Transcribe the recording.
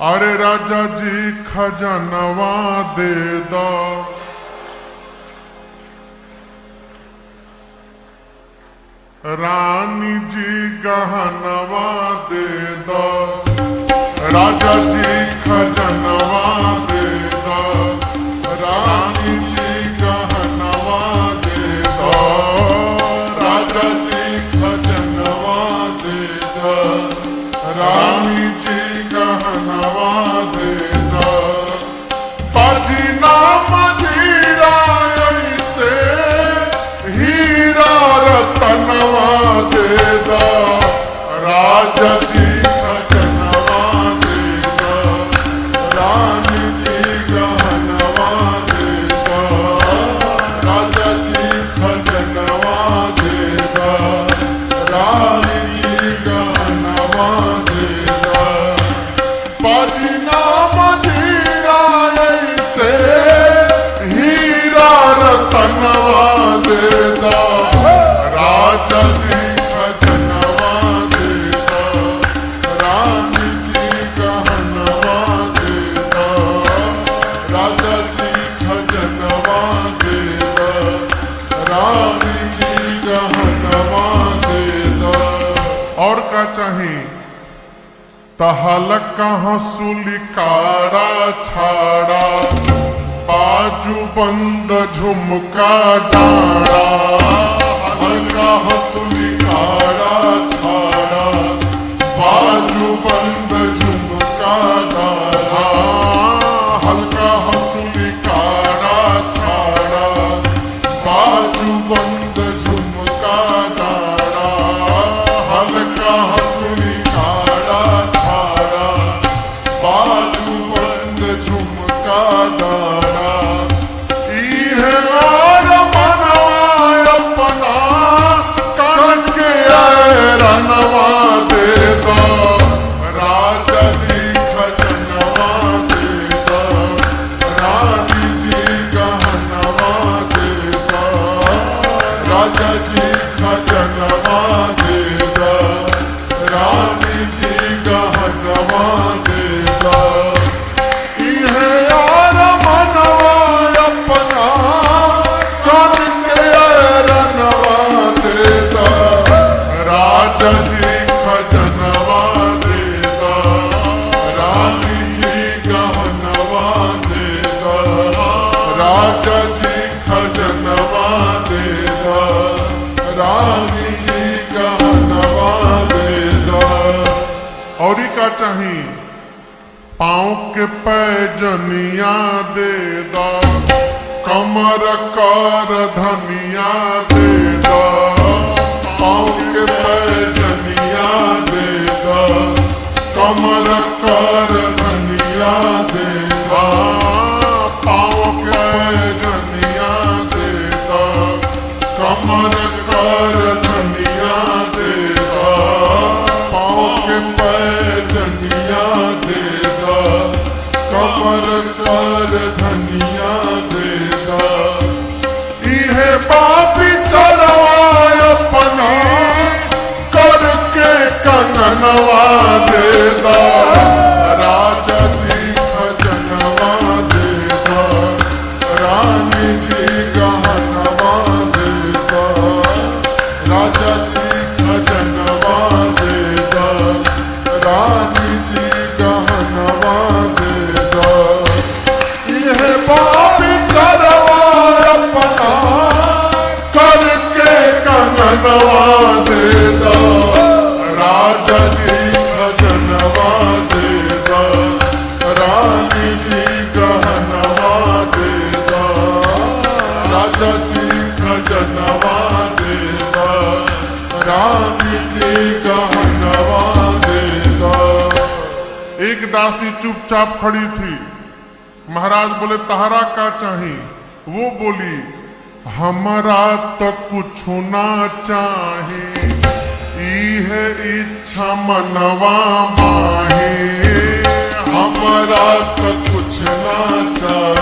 अरे राजा जी खजनवा दे दो, रानी जी गहनवा दे दो, राजा जी खजनवा दे दो, रानी जी गहनवा दे दो, राजा जी खजनवा दे दो, रानी जी गहनवा दे दो। बाजी नाम जीरा ऐसे हीरा रतनवा दे दो, राजा जी खजनवा दे दो, रानी जी गहनवा दे दो, राजा जी खजनवा दे दो, रानी जी गहनवा दे दो। बाजी नाम जीरा ऐसे हीरा रतनवा दे दो, राजा जी खजनवा दे दो, रानी जी गहनवा दे दो, राजा जी खजनवा दे दो, रानी जी गहनवा दे दो। और क्या चाहिए? तहलका हंसुली काड़ा छाड़ा, बाजू बंद झुमका डाड़ा, हल्का हंसुली काड़ा छाड़ा, बाजू बंद झुमका डाड़ा, हल्का हंसुली काड़ा छाड़ा, बाजू बंद झुमका डाड़ा, हल्का हंसुली काड़ा छाड़ा, बाजू बंद झुमका डाड़ा। इहे और मनवा अपना करके रनवा दे दो, राजा जी खजनवा दे दो, रानी जी गहनवा दे दो, राजा जी खजनवा दे दो, रानी जी गहनवा दे दो। इहे और मनवा अपना करके रनवा दे दो, राजा जी खजनवा दे दो, रानी जी गहनवा दे दो, राजा जी खजनवा दे दो, रानी जी गहनवा दे दो। और क्या चाहिए? पाँव के पैजनिया दे दो, कमर कर धनिया दे दो, पाँव के पैजनिया दे दो, कमर कर धनिया दे दो, पाँव के पैजनिया दे दो, कमर कर धनिया दे दो, पाँव के पैजनिया दे दो, कमर कर धनिया दे दो। इहे बापी चरवा अपना करके कंगनवा दे दो, राजा जी खजनवा दे दो, रानी जी गहनवा दे दो, राजा जी खजनवा दे दो, रानी जी गहनवा दे दो। यह बात करवा अपना करके कंगनवा दे दो, राजा जी खजनवा दे दो, रानी जी गहनवा दे दो, राजा जी खजनवा दे दो, रानी जी गहनवा दे दो। एक दासी चुपचाप खड़ी थी। महाराज बोले तहरा का चाहिए? वो बोली हमरा तो कुछ ना चाहिए, इहे इच्छा मनवा माही, हमरा तो कुछ ना चाहिए।